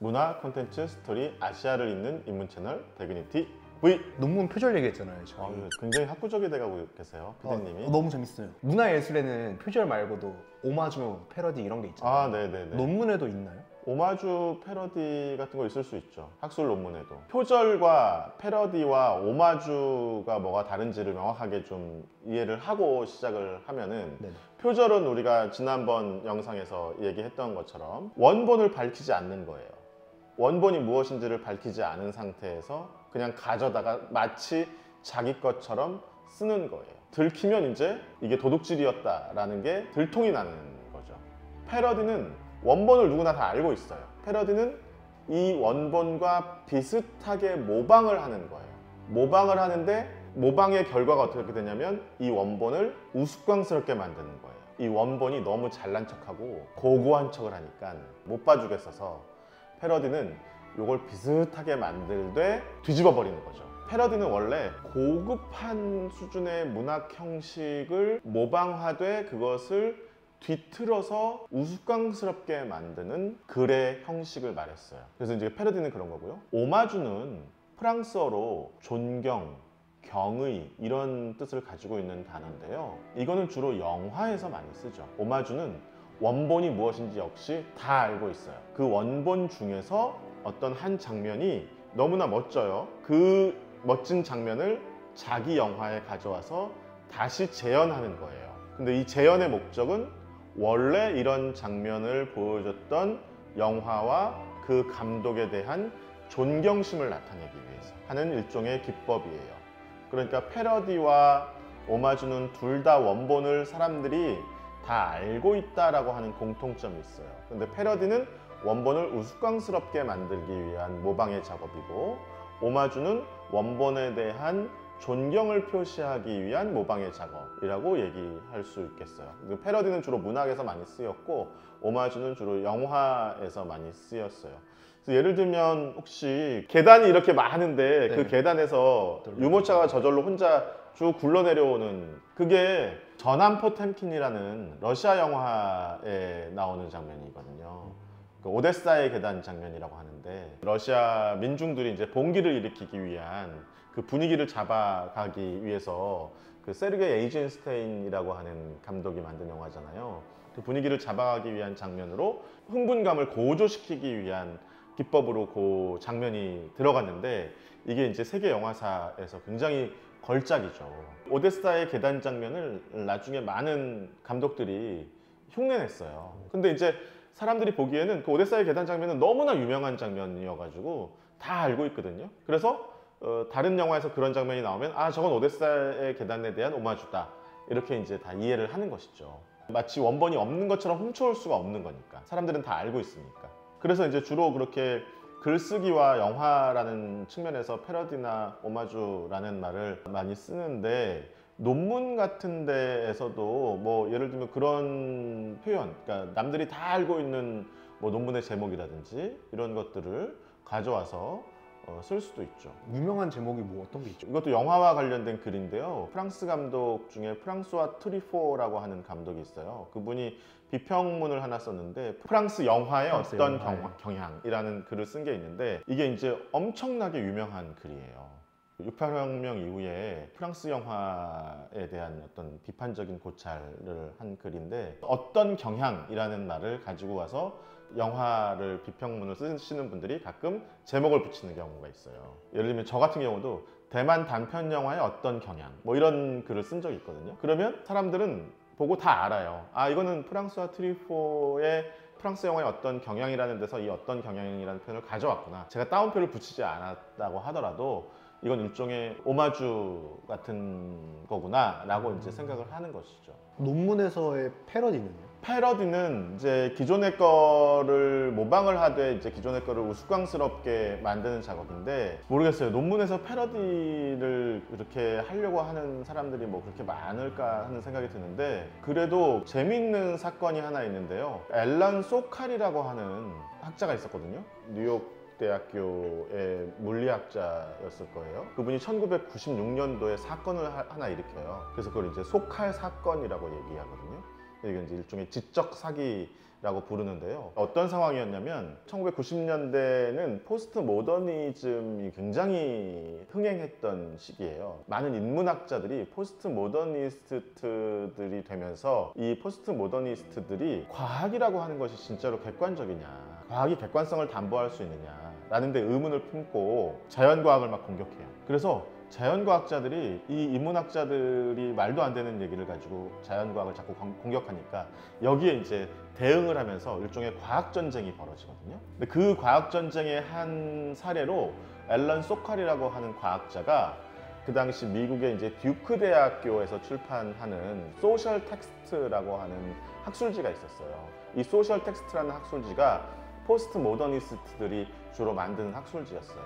문화 콘텐츠 스토리 아시아를 잇는 인문 채널 대그니티 V. 논문 표절 얘기했잖아요. 저희. 굉장히 학구적이 돼가고 계세요, 피디님이. 너무 재밌어요. 문화예술에는 표절 말고도 오마주, 패러디 이런 게 있잖아요. 네네네. 논문에도 있나요? 오마주 패러디 같은 거 있을 수 있죠. 학술 논문에도. 표절과 패러디와 오마주가 뭐가 다른지를 명확하게 좀 이해를 하고 시작을 하면은, 네네. 표절은 우리가 지난번 영상에서 얘기했던 것처럼 원본을 밝히지 않는 거예요. 원본이 무엇인지를 밝히지 않은 상태에서 그냥 가져다가 마치 자기 것처럼 쓰는 거예요. 들키면 이제 이게 도둑질이었다라는 게 들통이 나는 거죠. 패러디는 원본을 누구나 다 알고 있어요. 패러디는 이 원본과 비슷하게 모방을 하는 거예요. 모방을 하는데 모방의 결과가 어떻게 되냐면 이 원본을 우스꽝스럽게 만드는 거예요. 이 원본이 너무 잘난 척하고 고고한 척을 하니까 못 봐주겠어서 패러디는 이걸 비슷하게 만들되 뒤집어 버리는 거죠. 패러디는 원래 고급한 수준의 문학 형식을 모방하되 그것을 뒤틀어서 우스꽝스럽게 만드는 글의 형식을 말했어요. 그래서 이제 패러디는 그런 거고요. 오마주는 프랑스어로 존경, 경의 이런 뜻을 가지고 있는 단어인데요. 이거는 주로 영화에서 많이 쓰죠. 오마주는 원본이 무엇인지 역시 다 알고 있어요. 그 원본 중에서 어떤 한 장면이 너무나 멋져요. 그 멋진 장면을 자기 영화에 가져와서 다시 재현하는 거예요. 근데 이 재현의 목적은 원래 이런 장면을 보여줬던 영화와 그 감독에 대한 존경심을 나타내기 위해서 하는 일종의 기법이에요. 그러니까 패러디와 오마주는 둘 다 원본을 사람들이 다 알고 있다라고 하는 공통점이 있어요. 근데 패러디는 원본을 우스꽝스럽게 만들기 위한 모방의 작업이고, 오마주는 원본에 대한 존경을 표시하기 위한 모방의 작업이라고 얘기할 수 있겠어요. 패러디는 주로 문학에서 많이 쓰였고 오마주는 주로 영화에서 많이 쓰였어요. 그래서 예를 들면 혹시 계단이 이렇게 많은데 그 계단에서 유모차가 저절로 혼자 쭉 굴러내려오는, 그게 전함 포템킨이라는 러시아 영화에 나오는 장면이거든요. 그 오데사의 계단 장면이라고 하는데, 러시아 민중들이 이제 봉기를 일으키기 위한 그 분위기를 잡아가기 위해서 그 세르게이 에이젠스테인이라고 하는 감독이 만든 영화잖아요. 그 분위기를 잡아가기 위한 장면으로 흥분감을 고조시키기 위한 기법으로 그 장면이 들어갔는데, 이게 이제 세계 영화사에서 굉장히 걸작이죠. 오데사의 계단 장면을 나중에 많은 감독들이 흉내냈어요. 근데 이제 사람들이 보기에는 그 오데사의 계단 장면은 너무나 유명한 장면이어가지고 다 알고 있거든요. 그래서 다른 영화에서 그런 장면이 나오면 저건 오데사의 계단에 대한 오마주다, 이렇게 이제 다 이해를 하는 것이죠. 마치 원본이 없는 것처럼 훔쳐올 수가 없는 거니까, 사람들은 다 알고 있으니까. 그래서 이제 주로 그렇게 글쓰기와 영화라는 측면에서 패러디나 오마주라는 말을 많이 쓰는데, 논문 같은 데에서도 뭐 예를 들면 그런 표현, 그러니까 남들이 다 알고 있는 뭐 논문의 제목이라든지 이런 것들을 가져와서 쓸 수도 있죠. 유명한 제목이 뭐 어떤 게 있죠? 이것도 영화와 관련된 글인데요. 프랑스 감독 중에 프랑스와 트리포라고 하는 감독이 있어요. 그분이 비평문을 하나 썼는데, 프랑스 영화의 어떤 경향이라는 글을 쓴 게 있는데, 이게 이제 엄청나게 유명한 글이에요. 6.8혁명 이후에 프랑스 영화에 대한 어떤 비판적인 고찰을 한 글인데, 어떤 경향이라는 말을 가지고 와서 영화를 비평문을 쓰시는 분들이 가끔 제목을 붙이는 경우가 있어요. 예를 들면 저 같은 경우도 대만 단편 영화의 어떤 경향, 뭐 이런 글을 쓴 적이 있거든요. 그러면 사람들은 보고 다 알아요. 이거는 프랑스와 트리포의 프랑스 영화의 어떤 경향이라는 데서 이 어떤 경향이라는 표현을 가져왔구나. 제가 따옴표를 붙이지 않았다고 하더라도 이건 일종의 오마주 같은 거구나 라고 이제 생각을 하는 것이죠. 논문에서의 패러디는요? 패러디는 이제 기존의 거를 모방을 하되 이제 기존의 거를 우스꽝스럽게 만드는 작업인데, 모르겠어요. 논문에서 패러디를 이렇게 하려고 하는 사람들이 뭐 그렇게 많을까 하는 생각이 드는데, 그래도 재미있는 사건이 하나 있는데요. 앨런 소칼이라고 하는 학자가 있었거든요. 뉴욕 대학교의 물리학자였을 거예요. 그분이 1996년도에 사건을 하나 일으켜요. 그래서 그걸 이제 소칼 사건이라고 얘기하거든요. 이게 이제 일종의 지적 사기 라고 부르는데요. 어떤 상황이었냐면 1990년대는 포스트 모더니즘이 굉장히 흥행했던 시기예요. 많은 인문학자들이 포스트 모더니스트들이 되면서 이 포스트 모더니스트들이 과학이라고 하는 것이 진짜로 객관적이냐, 과학이 객관성을 담보할 수 있느냐 라는 데 의문을 품고 자연과학을 막 공격해요. 그래서 자연과학자들이 이 인문학자들이 말도 안 되는 얘기를 가지고 자연과학을 자꾸 공격하니까 여기에 이제 대응을 하면서 일종의 과학전쟁이 벌어지거든요. 근데 그 과학전쟁의 한 사례로 앨런 소칼이라고 하는 과학자가 그 당시 미국의 이제 듀크 대학교에서 출판하는 소셜 텍스트라고 하는 학술지가 있었어요. 이 소셜 텍스트라는 학술지가 포스트 모더니스트들이 주로 만드는 학술지였어요.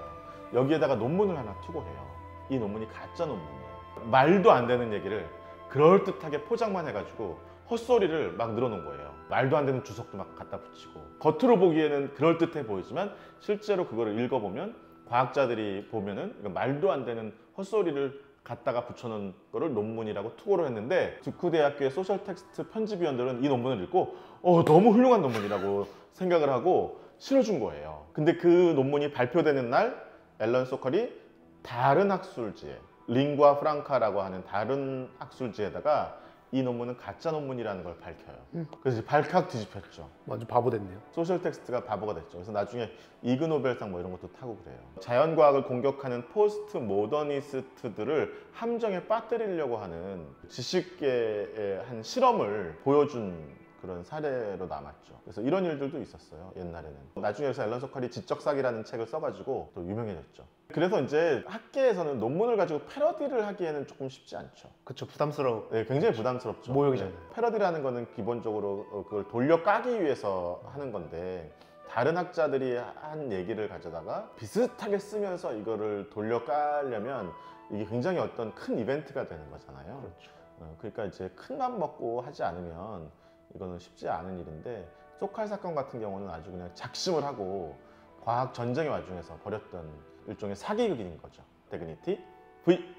여기에다가 논문을 하나 투고해요. 이 논문이 가짜 논문이에요. 말도 안 되는 얘기를 그럴듯하게 포장만 해가지고 헛소리를 막 늘어놓은 거예요. 말도 안 되는 주석도 막 갖다 붙이고 겉으로 보기에는 그럴듯해 보이지만 실제로 그거를 읽어보면 과학자들이 보면은 말도 안 되는 헛소리를 갖다가 붙여놓은 거를 논문이라고 투고를 했는데 듀크 대학교의 소셜 텍스트 편집위원들은 이 논문을 읽고 너무 훌륭한 논문이라고 생각을 하고 실어준 거예요. 근데 그 논문이 발표되는 날 앨런 소컬이 다른 학술지에 링과 프랑카라고 하는 다른 학술지에다가 이 논문은 가짜 논문이라는 걸 밝혀요. 그래서 발칵 뒤집혔죠. 완전 바보 됐네요. 소셜 텍스트가 바보가 됐죠. 그래서 나중에 이그 노벨상 뭐 이런 것도 타고 그래요. 자연과학을 공격하는 포스트 모더니스트들을 함정에 빠뜨리려고 하는 지식계의 한 실험을 보여준 그런 사례로 남았죠. 그래서 이런 일들도 있었어요, 옛날에는. 나중에 그래서 앨런 소칼이 지적 사기라는 책을 써가지고 또 유명해졌죠. 그래서 이제 학계에서는 논문을 가지고 패러디를 하기에는 조금 쉽지 않죠. 그쵸, 부담스러워. 네, 굉장히 부담스럽죠. 모욕이잖아요. 패러디라는 거는 기본적으로 그걸 돌려 까기 위해서 하는 건데 다른 학자들이 한 얘기를 가져다가 비슷하게 쓰면서 이거를 돌려 까려면 이게 굉장히 어떤 큰 이벤트가 되는 거잖아요. 그렇죠. 그러니까 이제 큰 맘 먹고 하지 않으면 이거는 쉽지 않은 일인데 소칼 사건 같은 경우는 아주 그냥 작심을 하고 과학 전쟁의 와중에서 벌였던 일종의 사기극인 거죠. 데그니티 V.